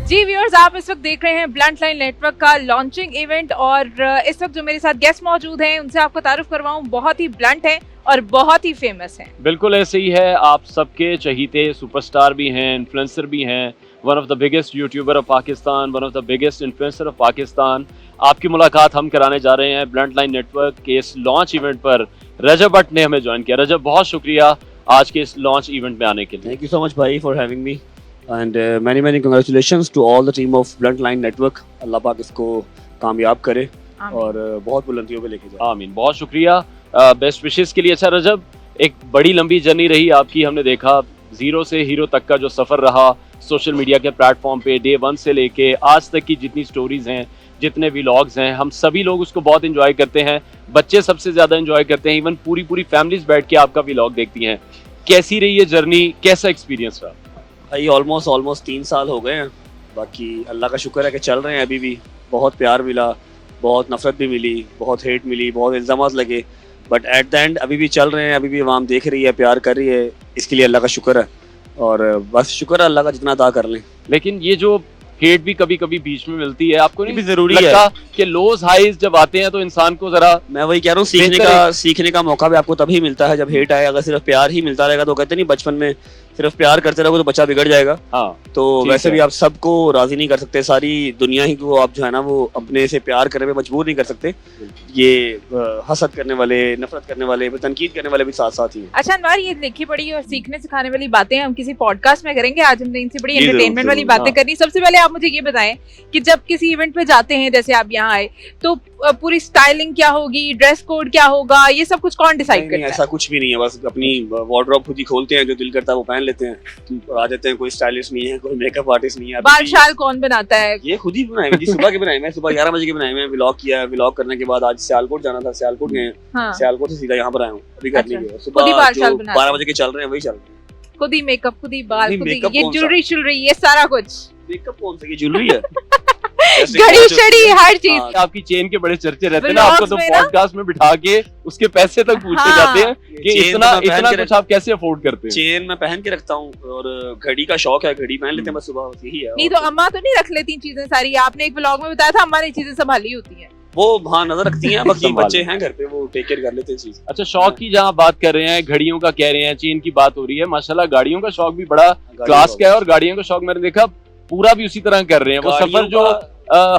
जी viewers, आप इस वक्त देख रहे हैं ब्लंट लाइन नेटवर्क का लॉन्चिंग इवेंट और इस वक्त जो मेरे साथ गेस्ट मौजूद हैं उनसे आपको तारुफ करवाऊं, बहुत ही ब्लंट हैं और बहुत ही फेमस हैं। बिल्कुल ऐसे ही है, आप सबके चहीते सुपरस्टार भी हैं, इन्फ्लुएंसर भी हैं, one of the biggest YouTuber of Pakistan, one of the biggest influencer of Pakistan. आपकी मुलाकात हम कराने जा रहे हैं ब्लंट लाइन नेटवर्क के इस लॉन्च इवेंट पर। रजब भट्ट ने हमें ज्वाइन किया। रजब, बहुत शुक्रिया आज के इस लॉन्च इवेंट में आने के लिए। Thank you so much, भाई, for having me. And many congratulations to all the team of Blunt Line Network. अल्लाह पाक इसको कामयाब करे और बहुत बुलंदियों पे लेके जाए। आमीन, बहुत शुक्रिया। बेस्ट विशेस के लिए। अच्छा रजब, एक बड़ी लंबी जर्नी रही आपकी, हमने देखा जीरो से हीरो तक का जो सफ़र रहा सोशल मीडिया के प्लेटफॉर्म पे, डे 1 से लेके आज तक की जितनी स्टोरीज हैं, जितने व्लॉग्स हैं, हम सभी लोग उसको बहुत एंजॉय करते हैं। बच्चे सबसे ज़्यादा एंजॉय करते हैं, इवन पूरी फैमिलीज बैठ के आपका व्लॉग देखती हैं। कैसी रही ये जर्नी, कैसा एक्सपीरियंस रहा? भाई ऑलमोस्ट 3 साल हो गए हैं। बाकी अल्लाह का शुक्र है कि चल रहे हैं। अभी भी बहुत प्यार मिला, बहुत नफरत भी मिली, बहुत हेट मिली, बहुत इल्ज़ामात लगे, बट एट द एंड अभी भी चल रहे हैं। अभी भी आवाम देख रही है, प्यार कर रही है, इसके लिए अल्लाह का शुक्र है। और बस शुक्र है अल्लाह का, जितना अदा कर लें। लेकिन ये जो हेट भी कभी कभी बीच में मिलती है, आपको नहीं भी जरूरी लगता है कि लोज हाईज जब आते हैं तो इंसान को जरा, मैं वही कह रहा हूँ, सीखने का मौका भी आपको तभी मिलता है जब हेट आए। अगर सिर्फ प्यार ही मिलता रहेगा तो कहते नहीं बचपन में सिर्फ प्यार करते रहोगे तो बच्चा बिगड़ जाएगा। हाँ, तो वैसे भी आप सबको राजी नहीं कर सकते, सारी दुनिया ही को आप जो है ना वो अपने से प्यार करने में मजबूर नहीं कर सकते। ये हसद करने वाले, नफरत करने वाले, तनकीद करने वाले भी साथ साथ ही हैं। अच्छा अनवर, ये लिखी पढ़ी और सीखने सिखाने वाली बातें हम किसी पॉडकास्ट में करेंगे। आज हमने इनसे बड़ी जी, एंटरटेनमेंट वाली बातें करनी। सबसे पहले आप मुझे ये बताएं कि जब किसी इवेंट पे जाते हैं, जैसे आप यहाँ आए, तो पूरी स्टाइलिंग क्या होगी, ड्रेस कोड क्या होगा, ये सब कुछ कौन डिसाइड करता है? ऐसा कुछ भी नहीं है, बस अपनी वार्डरोब खुद ही खोलते हैं, जो दिल करता है वो पहन लेते हैं और आ जाते हैं। कोई स्टाइलिस्ट नहीं है, कोई मेकअप आर्टिस्ट नहीं है। बाल शाल कौन बनाता है? ये खुद ही बनाए जी, सुबह के बनाए। मैं सुबह 11 बजे के बनाए। मैं व्लॉग किया, व्लॉग करने के बाद आज सियालकोट जाना था, सियालकोट गए। हाँ। सियालकोट से सीधा यहाँ पर आया हूँ, अभी घर नहीं गया। खुद ही बाल शाल सुबह बनाते 12 बजे के चल रहे हैं, वही चल रहे हैं। खुद ही मेकअप, खुद ही बाल, नहीं, खुद ही मेकअप ये कौन सा? ज्वेलरी ये सारा कुछ, मेकअप कौन सा, ये ज्वेलरी है? घड़ी शड़ी हर चीज। हाँ। आपकी चेन के बड़े चर्चे रहते हैं ना, आपको तो व्लॉग्स में ना? पॉडकास्ट में बिठा के उसके पैसे तक पूछे हाँ। जाते हैं कि चेन इतना तो मैं पहन इतना के कुछ आप कैसे अफोर्ड करते हैं? चेन मैं पहन के रखता हूँ और घड़ी का शौक है, घड़ी पहन लेते हैं बस सुबह, बस यही है। नहीं तो अम्मा तो नहीं रख लेती चीजें सारी? आपने एक व्लॉग में बताया था अम्मा ने चीजें संभाली होती हैं। वो हाँ नजर रखती हैं, बाकी संभाल बच्चे हैं घर पे, वो टेक केयर कर लेते हैं चीज। अच्छा, शौक की जहाँ बात कर रहे हैं, घड़ियों का कह रहे हैं, चेन की बात हो रही है, माशाल्लाह गाड़ियों का शौक भी बड़ा क्लास का है। और गाड़ियों का शौक मैंने देखा पूरा भी उसी तरह कर रहे हैं। वो सफर जो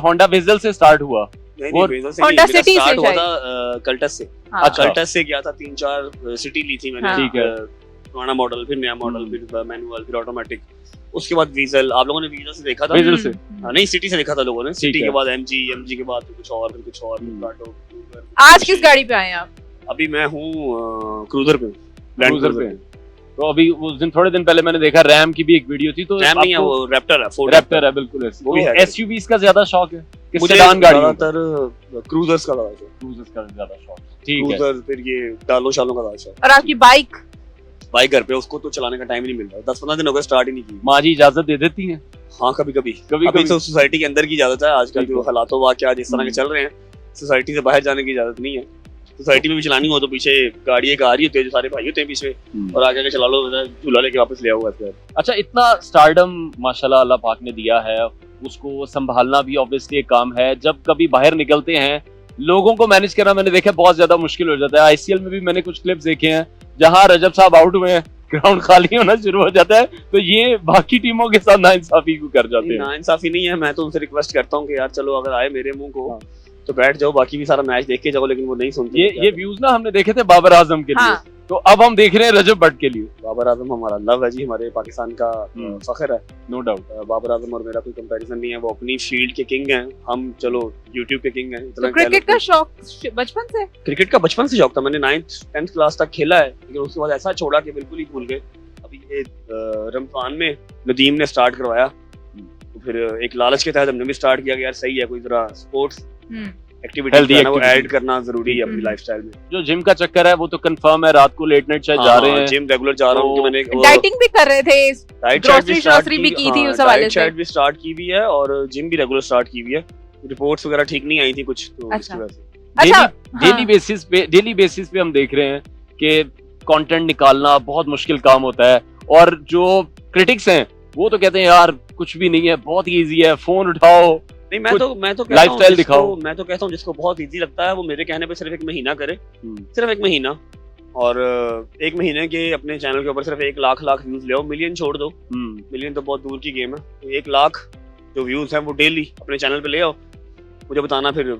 होंडा वेजल से स्टार्ट हुआ, Honda City से स्टार्ट हुआ शायद। था कल्टस से। हाँ। कल्टस से गया था, 3-4 सिटी ली थी मैंने। हाँ। ठीक है। पुराना मॉडल, फिर नया मॉडल, फिर मैनुअल, फिर ऑटोमेटिक, उसके बाद वीजल। आप लोगों ने वीजल से देखा था? वेजल से। हाँ, नहीं सिटी से देखा था लोगों ने। सिटी है। के बाद एमजी के बाद फिर कुछ और, फिर कुछ और, प्लाटो। आज किस गाड़ी पे आए हैं आप? अभी मैं हूँ क्रूजर पे, लैंड क्रूजर क्रूजर पे। तो अभी उस दिन, थोड़े दिन पहले मैंने देखा रैम की भी एक वीडियो थी, तो रैम नहीं है, वो रैप्टर है, फोर्ड रैप्टर है, बिल्कुल वो भी है। एसयूवीज का ज्यादा शौक है कि मुझे सेडान गाड़ियों का? ज्यादातर क्रूजर्स का ज्यादा शौक। क्रूजर्स का ज्यादा शौक। ठीक है। क्रूजर, फिर ये डालो शालों का ज्यादा शौक। और आपकी बाइक? बाइक घर पे, उसको तो चलाने का टाइम ही नहीं मिल रहा। 10-15 दिन हो गए स्टार्ट ही नहीं की। माँ जी इजाजत दे देती हैं? हाँ, कभी कभी कभी तो सोसाइटी के अंदर की इजाजत है। आजकल ठीक जो है। हालातों वाकया जिस तरह के चल रहे हैं, सोसाइटी से बाहर जाने की इजाजत नहीं है। सोसाइटी में भी चलानी हो तो पीछे गाड़ी एक आ रही होती है, जो सारे भाई होते हैं पीछे, और आगे आगे चला लो, झूला लेके वापस ले आओ। अच्छा, इतना स्टारडम माशाल्लाह अल्लाह पाक ने दिया है, उसको संभालना भी ऑब्वियसली एक काम है। जब कभी बाहर निकलते हैं, लोगों को मैनेज करना मैंने देखा बहुत ज्यादा मुश्किल हो जाता है। आईसीएल में भी मैंने कुछ क्लिप्स देखे हैं जहां रजब साहब आउट हुए हैं, ग्राउंड खाली होना शुरू हो जाता है, तो ये बाकी टीमों के साथ नाइंसाफी को कर जाते हैं। नाइंसाफी नहीं है, मैं तो उनसे रिक्वेस्ट करता हूँ कि यार चलो, अगर आए मेरे मुंह को तो बैठ जाओ, बाकी भी सारा मैच देख के जाओ, लेकिन वो नहीं सुनते। ये व्यूज ना हमने देखे थे बाबर आजम के लिए। हाँ। तो अब हम देख रहे हैं रजब भट्ट के लिए। बाबर आजम हमारा लव है जी, हमारे पाकिस्तान का फख्र है, नो डाउट। बाबर आजम और मेरा कोई कंपैरिजन नहीं है। वो अपनी फील्ड के किंग हैं, हम चलो यूट्यूब के किंग हैं। तो क्रिकेट का शौक बचपन से? क्रिकेट का बचपन से शौक था। मैंने 9th-10th क्लास तक खेला है, लेकिन उसके बाद ऐसा छोड़ा कि बिल्कुल ही भूल गए। अभी ये रमजान में नदीम ने स्टार्ट करवाया, तो फिर एक लालच के तहत हमने भी स्टार्ट किया कि यार सही है, कोई जरा स्पोर्ट्स एक्टिविटी है वो ऐड करना जरूरी है अपनी लाइफस्टाइल में। जो जिम का चक्कर है वो तो कंफर्म है, रात को लेट नाइट शायद जा रहे हैं। जिम रेगुलर जा रहा हूँ। मैंने डाइटिंग भी कर रहे थे, ग्रोसरी भी की थी उस हवाले से। डाइट भी स्टार्ट की भी है और जिम भी रेगुलर स्टार्ट की भी है। रिपोर्ट्स वगैरह ठीक नहीं आई थी कुछ, तो इसकी वजह से डेली बेसिस पे हम देख रहे हैं कि कंटेंट निकालना बहुत मुश्किल काम होता है। और जो क्रिटिक्स हैं वो तो कहते हैं यार कुछ भी नहीं है, बहुत ही इजी है, फोन उठाओ। नहीं, मैं तो कहता हूँ लाइफस्टाइल दिखाओ। मैं तो कहता हूँ जिसको बहुत इजी लगता है वो मेरे कहने पे सिर्फ 1 महीना करे, सिर्फ 1 महीना, और 1 महीने के अपने चैनल के ऊपर सिर्फ 1 लाख व्यूज ले आओ। मिलियन छोड़ दो, मिलियन तो बहुत दूर की गेम है। तो 1 लाख जो व्यूज हैं वो डेली अपने चैनल पे ले आओ। मुझे बताना फिर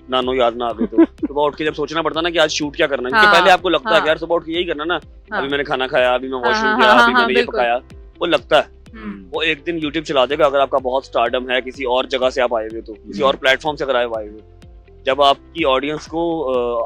नानो याद ना आवे तो सुबह उठ के जब सोचना पड़ता ना कि आज शूट क्या करना है, क्योंकि पहले आपको लगता है कि यार सुबह उठ के यही करना ना, अभी मैंने खाना खाया, अभी मैं वॉशरूम गया, अभी मैंने ये पकाया, वो लगता है। वो एक दिन YouTube चला देगा अगर आपका बहुत स्टारडम है, किसी और जगह से आप आए हुए, तो किसी और प्लेटफॉर्म से अगर आए हुए, जब आपकी ऑडियंस को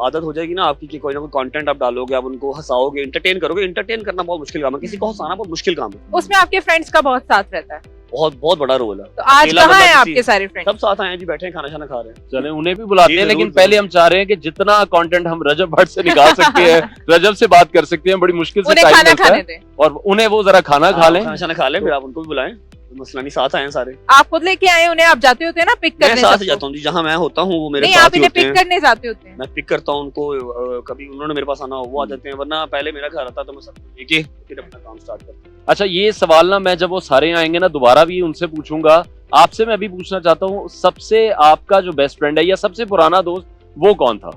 आदत हो जाएगी ना आपकी कि कोई ना कोई कंटेंट आप डालोगे, आप उनको हंसाओगे, एंटरटेन करोगे। एंटरटेन करना बहुत मुश्किल काम है, किसी को हंसाना बहुत मुश्किल काम है। उसमें आपके फ्रेंड्स का बहुत साथ रहता है, बहुत बड़ा रोल है। तो आज कहाँ हैं आपके सारे फ्रेंड्स? सब साथ आए हैं जी, बैठे हैं, खाना खाना खा रहे हैं। चले उन्हें भी बुलाते हैं, लेकिन पहले हम चाह रहे हैं कि जितना कंटेंट हम रजब भट्ट से निकाल सकते हैं, रजब से बात कर सकते हैं, बड़ी मुश्किल से टाइम मिलता है, और उन्हें वो जरा खाना खा लें, खाना खा लें, फिर आप उनको भी बुलाएं, मसला नहीं, साथ आए सारे। आप खुद लेके आए उन्हें? आप जाते होते हैं ना पिक करने? मैं साथ जाता हूँ जी, जहाँ मैं होता हूँ वो मेरे साथ ही होते हैं। आप इन्हें पिक करने जाते होते हैं? मैं पिक करता हूँ उनको, कभी उन्होंने मेरे पास आना हो वो आ जाते हैं, वरना पहले मेरा घर आता तो मैं सबको लेके फिर अपना काम स्टार्ट करता हूँ। अच्छा, ये सवाल ना मैं जब वो सारे आएंगे ना दोबारा भी उनसे पूछूंगा। आपसे मैं अभी पूछना चाहता हूँ, सबसे आपका जो बेस्ट फ्रेंड है या सबसे पुराना दोस्त वो कौन था?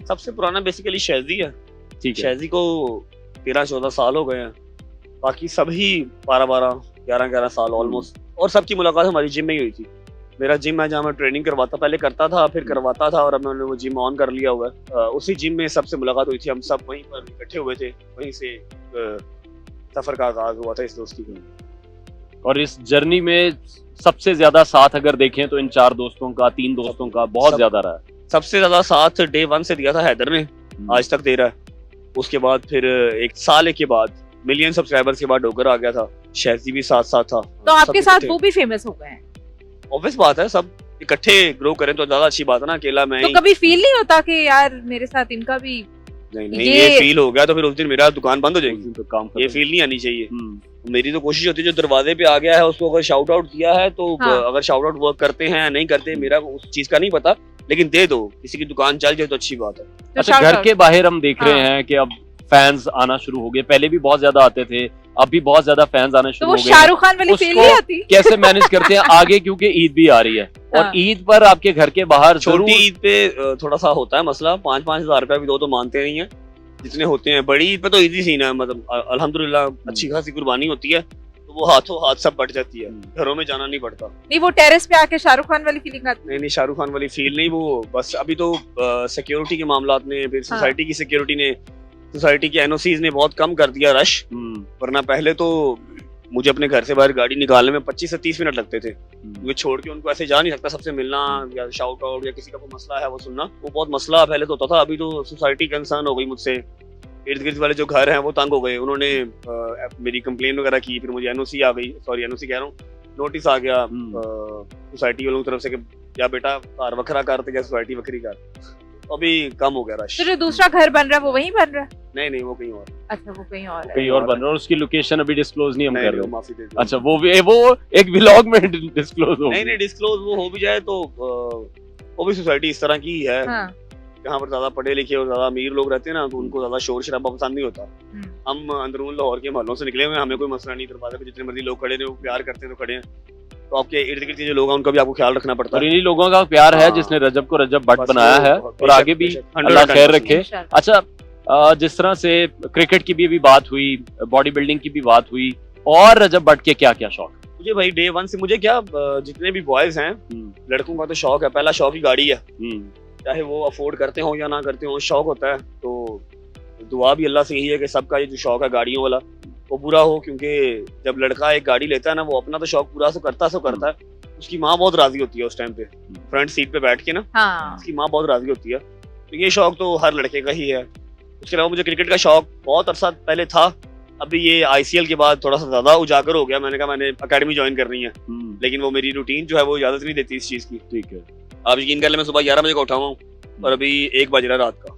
सबसे पुराना बेसिकली शहजी है। ठीक है, शहजी को 13-14 साल हो गए हैं, बाकी सभी 12-12, 11-11 साल ऑलमोस्ट। और सबकी मुलाकात हमारी जिम में ही हुई थी। मेरा जिम है जहाँ मैं ट्रेनिंग करवाता, पहले करता था, फिर करवाता था, और अब मैंने वो जिम ऑन कर लिया हुआ है। उसी जिम में सबसे मुलाकात हुई थी, हम सब वहीं पर इकट्ठे हुए थे, वहीं से सफर का आगाज हुआ था इस दोस्ती का। और इस जर्नी में सबसे ज्यादा साथ अगर देखें तो इन 4 दोस्तों का, 3 दोस्तों का बहुत ज्यादा रहा है। सबसे ज्यादा साथ डे 1 से दिया था हैदर ने, आज तक दे रहा है। उसके बाद फिर 1 साल के बाद मिलियन सब्सक्राइबर्स के बाद डोगर आ गया था, शहजी भी साथ था। तो आपके साथ वो भी फेमस हो गए हैं? ऑब्वियस बात है, सब इकट्ठे ग्रो करें तो ज्यादा अच्छी बात है ना, अकेला मैं तो कभी फील नहीं होता कि यार मेरे साथ इनका भी? नहीं, ये फील हो गया तो फिर उस दिन मेरा दुकान बंद हो जाएगी, तो काम ये फील नहीं आनी चाहिए। मेरी तो कोशिश होती है जो दरवाजे पे आ गया है उसको अगर शाउट आउट किया है तो अगर शाउट आउट वर्क करते हैं या नहीं करते मेरा उस चीज का नहीं पता, लेकिन दे दो, किसी की दुकान चल जाए तो अच्छी बात है। अच्छा, घर के बाहर हम देख रहे हैं कि अब फैंस आना शुरू हो गए, पहले भी बहुत ज्यादा आते थे, अब भी बहुत ज्यादा फैंस आने शुरू हो गए। तो शाहरुख खान वाली फील नहीं आती? कैसे मैनेज करते हैं आगे, क्योंकि ईद भी आ रही है, और ईद पर आपके घर के बाहर छोटी ईद पे थोड़ा सा होता है मसला, 5-5 हज़ार रुपया भी दो तो मानते नहीं है जितने होते हैं। बड़ी ईद पे तो इजी सीन है, मतलब अल्हम्दुलिल्लाह अच्छी खासी कुर्बानी होती है, तो वो हाथों हाथ सब बढ़ जाती है, घरों में जाना नहीं पड़ता। नहीं, वो टेरेस पे आके शाहरुख खान वाली फीलिंग आती? नहीं, शाहरुख खान वाली फील नहीं, वो बस अभी तो सिक्योरिटी के मामलात ने, फिर सोसाइटी की सिक्योरिटी ने, सोसाइटी के एनओसीज ने बहुत कम कर दिया रश। वरना पहले तो मुझे अपने घर से बाहर गाड़ी निकालने में 25 से 30 मिनट लगते थे, क्योंकि छोड़ के उनको ऐसे जा नहीं सकता, सबसे मिलना या शाउट आउट या किसी का कोई मसला है वो सुनना, वो बहुत मसला पहले तो होता था। अभी तो सोसाइटी कंसर्न हो गई मुझसे, इर्द गिर्द वाले जो घर हैं वो तंग हो गए, उन्होंने मेरी कंप्लेन वगैरह की, फिर मुझे एनओसी आ गई, सॉरी एनओसी कह रहा हूँ, नोटिस आ गया सोसाइटी वालों की तरफ से कि या बेटा घर वखरा कर या सोसाइटी वखरी कर। अभी कम हो गया रश। तो जो दूसरा घर बन रहा है वो वहीं बन रहा है? नहीं, वो कहीं और। अच्छा, वो कहीं और है, कहीं और बन रहा है, और उसकी लोकेशन अभी डिस्क्लोज नहीं हम कर रहे। माफी दे दो। अच्छा, वो एक व्लॉग में डिस्क्लोज हो? नहीं, डिस्क्लोज वो हो भी जाए तो वो भी सोसाइटी इस तरह की है जहाँ पर ज्यादा पढ़े लिखे और ज्यादा अमीर लोग रहते हैं ना, तो उनको ज्यादा शोर शराबा पसंद नहीं होता। हम अंदरून लाहौर के मोहल्लों से निकले हुए हैं, हमें कोई मसला नहीं, दरवाजे पे जितने मर्जी लोग खड़े हैं, वो प्यार करते हैं तो खड़े हैं, तो आपके इर्द गिर्द के जो लोग हैं उनका भी आपको ख्याल रखना पड़ता है। और इन्हीं लोगों का प्यार है जिसने रजब को रजब भट्ट बनाया है, और आगे भी अल्लाह खैर रखे। अच्छा, जिस तरह से क्रिकेट की भी अभी बात हुई, बॉडी बिल्डिंग की भी बात हुई, और रजब भट्ट के क्या क्या शौक? मुझे भाई डे 1 से मुझे क्या, जितने भी बॉयज हैं लड़कों का तो शौक है, पहला शौक ही गाड़ी है, चाहे वो अफोर्ड करते हो या ना करते हो, शौक होता है। तो दुआ भी अल्लाह से यही है कि सबका ये जो शौक है गाड़ियों वाला वो पूरा हो, क्योंकि जब लड़का एक गाड़ी लेता है ना, वो अपना तो शौक पूरा सो करता है, उसकी माँ बहुत राजी होती है उस टाइम पे, फ्रंट सीट पे बैठ के ना, उसकी माँ बहुत राजी होती है। तो ये शौक तो हर लड़के का ही है। उसके अलावा मुझे क्रिकेट का शौक बहुत अरसा पहले था, अभी ये ICL के बाद थोड़ा सा ज्यादा उजागर हो गया। मैंने कहा मैंने अकेडमी ज्वाइन करनी है, लेकिन वो मेरी रूटीन जो है वो इजाजत नहीं देती इस चीज की। ठीक है, आप यकीन कर ले, मैं सुबह 11 बजे का उठा हुआ हूँ और अभी 1 बज रहा है रात का,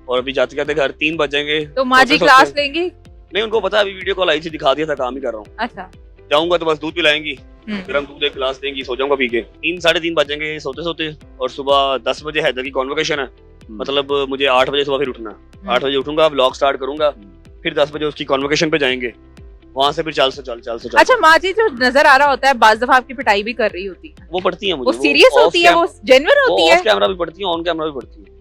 और अभी जाते जाते घर 3 बज जाएंगे। तो माँ जी क्लास लेंगी? नहीं, उनको पता है, अभी वीडियो कॉल आई थी, दिखा दिया था, काम ही कर रहा हूँ। अच्छा, जाऊंगा तो बस दूध पिलाएंगी, गर्म दूध एक गिलास देंगी, सो जाऊंगा पी के। 3-3:30 बज जाएंगे सोते सोते, और सुबह 10 बजे हैदर की कॉन्वोकेशन है, मतलब मुझे 8 बजे सुबह फिर उठना है। 8 बजे उठूंगा, व्लॉग स्टार्ट करूंगा, फिर 10 बजे उसकी कॉन्वोकेशन पे जाएंगे, वहाँ से फिर चल से चल अच्छा माँ जी जो नजर आ रहा होता है बाज दफा आपकी पिटाई भी कर रही होती है, वो पढ़ती है वो मुझे, सीरियस होती है, वो जेन्युइन होती है? ऑफ कैमरा भी पढ़ती है, ऑन कैमरा भी पढ़ती है,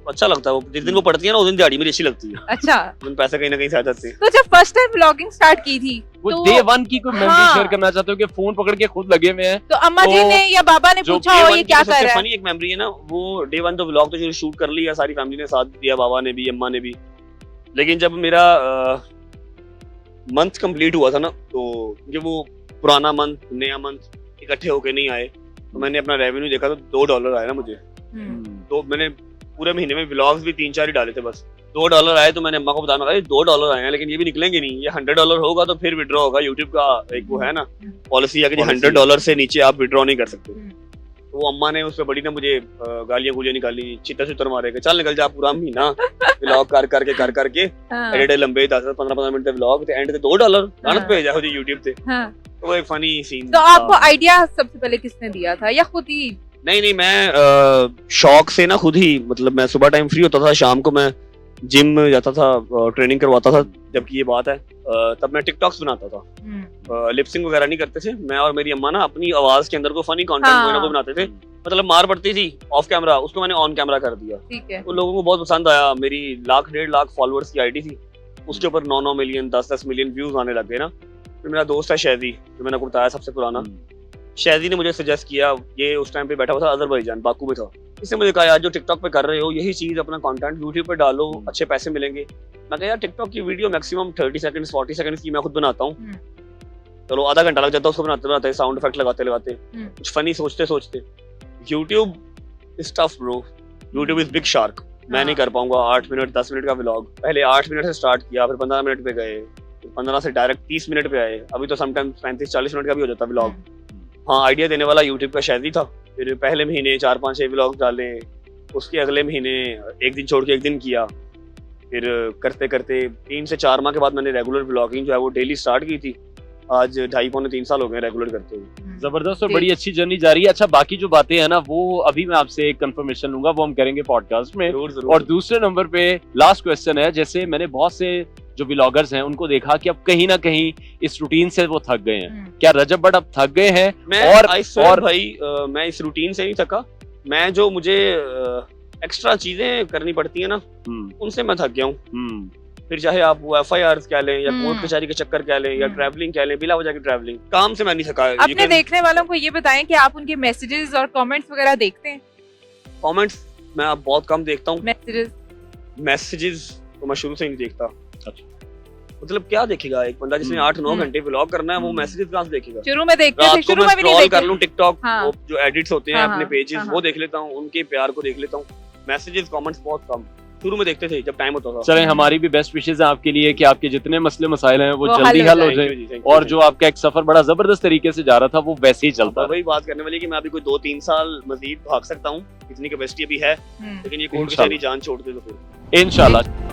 अच्छा लगता है वो। जिस दिन वो पढ़ती है ना उस दिन दिहाड़ी मेरी अच्छी लगती है, अच्छा उन पैसे कहीं ना कहीं से आ जाते हैं। तो जब फर्स्ट टाइम व्लॉगिंग स्टार्ट की थी वो तो डे वन की कोई मेमोरी हाँ। शेयर करना चाहते हो कि फोन पकड़ के खुद लगे हुए हैं? तो अम्मा जी तो ने या बाबा ने जो पूछा day हो one ये की क्या जो कर सबसे रहा है? फनी एक मेमोरी है ना, वो डे वन तो व्लॉग तो शूट कर लिया, सारी फैमिली ने साथ दिया, बाबा ने भी, अम्मा ने भी। लेकिन जब मेरा मंथ कंप्लीट हुआ था ना, तो जब वो पुराना मंथ नया मंथ इकट्ठे होके नहीं आए, तो मैंने अपना रेवेन्यू देखा तो $2 आया ना मुझे। तो मैंने पूरे महीने में व्लॉग्स भी 3-4 ही डाले थे बस, $2 आए। तो मैंने अम्मा को बताया, मैं कहा $2 आए हैं लेकिन ये भी निकलेंगे नहीं, ये $100 होगा तो फिर विड्रॉ होगा। यूट्यूब का एक वो है ना पॉलिसी है कि $100 से नीचे आप विड्रॉ नहीं कर सकते। तो वो अम्मा ने उस पर बड़ी ना मुझे गालियां गुलियां निकाली, चित्तर मारे के चल निकल जा, पूरा महीना व्लॉग कर करके एडिट लंबे 10-15 मिनट के व्लॉग थे, एंड पे $2 लानत पे जाओ जी यूट्यूब पे। तो वो एक फनी सीन। तो आपको आइडिया सबसे पहले किसने दिया था या खुद ही? नहीं मैं शौक से ना खुद ही, मतलब मैं सुबह टाइम फ्री होता था, शाम को मैं जिम जाता था, ट्रेनिंग करवाता था। जबकि ये बात है तब मैं टिकटॉक्स बनाता था, लिपसिंग वगैरह नहीं करते थे। मैं और मेरी अम्मा ना अपनी आवाज के अंदर को फनी कंटेंट कोई ना कोई बनाते थे, मतलब मार पड़ती थी ऑफ कैमरा, उसको मैंने ऑन कैमरा कर दिया। ठीक है। तो लोगों को बहुत पसंद आया। मेरी 1-1.5 लाख फॉलोअर्स की आईडी थी, उसके ऊपर 9 मिलियन 10 मिलियन व्यूज आने लग गए ना। फिर मेरा दोस्त है शैदी, जो मैंने आपको बताया सबसे पुराना, शैदी ने मुझे सजेस्ट किया, ये उस टाइम पे बैठा हुआ था अजरबैजान बाकू में था। इसने मुझे कहा यार जो टिकटॉक पे कर रहे हो यही चीज अपना कंटेंट यूट्यूब पे डालो, अच्छे पैसे मिलेंगे। मैं कहा यार टिकटॉक की वीडियो मैक्सिमम 30 सेकंड्स 40 सेकंड्स की मैं खुद बनाता हूँ, चलो आधा घंटा लग जाता है उसको बनाते साउंड इफेक्ट लगाते कुछ फनी सोचते। YouTube is tough bro, YouTube is big shark. मैं नहीं कर पाऊंगा 8 मिनट 10 मिनट का व्लॉग। पहले 8 मिनट से स्टार्ट किया, फिर 15 मिनट पे गए, फिर 15 से डायरेक्ट 30 मिनट पे आए, अभी तो समटाइम्स 35-40 मिनट का भी हो जाता व्लॉग। हाँ, आइडिया देने वाला यूट्यूब का शैदी था। फिर पहले महीने 4-5-6 व्लॉग डाले, उसके अगले महीने एक दिन छोड़ के एक दिन किया। फिर करते 3 से 4 माह के बाद मैंने रेगुलर व्लॉगिंग जो है वो डेली स्टार्ट की थी। आज 2.5-3 साल हो गए रेगुलर करते हुए। जबरदस्त और बड़ी अच्छी जर्नी जा रही है। अच्छा, बाकी जो बातें हैं ना वो अभी मैं आपसे एक कंफर्मेशन लूंगा, वो हम करेंगे पॉडकास्ट में। जरूर। और दूसरे नंबर पे लास्ट क्वेश्चन है, जैसे मैंने बहुत से जो व्लॉगर्स हैं उनको देखा कि अब कहीं ना कहीं इस रूटीन से वो थक गए हैं। क्या रजब भट्ट अब थक गए हैं? और भाई मैं इस रूटीन से नहीं थका, मैं जो मुझे एक्स्ट्रा चीजें करनी पड़ती है ना उनसे मैं थक गया हूँ। फिर चाहे आप वो FIR कह लें या कोर्ट कचहरी के चक्कर कह लें या ट्रैवलिंग कह लें, बिला वजह की ट्रैवलिंग, काम से मैं नहीं थका। अपने देखने वालों को ये बताएं कि आप उनके मैसेजेस और कमेंट्स वगैरह देखते हैं? कमेंट्स मैं अब बहुत कम देखता हूँ, मैसेजेस तो मैं शुरू से नहीं देखता। मतलब क्या देखेगा एक बंदा जिसने 8-9 घंटे व्लॉग करना है, वो मैसेजेस कहाँ से देखेगा? शुरू में देखते थे, शुरू में भी नहीं देखते। कर लूं टिकटॉक, हाँ। जो एडिट्स होते हैं अपने पेजेस, वो देख लेता हूँ, उनके प्यार को देख लेता हूँ। मैसेजेस कमेंट्स बहुत कम, शुरू में देखते थे जब टाइम होता था। चलें, हमारी भी बेस्ट विशेस हैं आपके लिए कि आपके जितने मसले मसाइल हैं वो जल्दी हल हो जाए, और जो आपका एक सफर बड़ा जबरदस्त तरीके से जा रहा था वो वैसे ही चलता है। वही बात करने वाली कि मैं अभी कोई 2-3 साल मजीद भाग सकता हूँ, इतनी कैपेसिटी अभी है, लेकिन ये कोर्ट कचहरी जान छोड़ दे तो फिर इंशाल्लाह।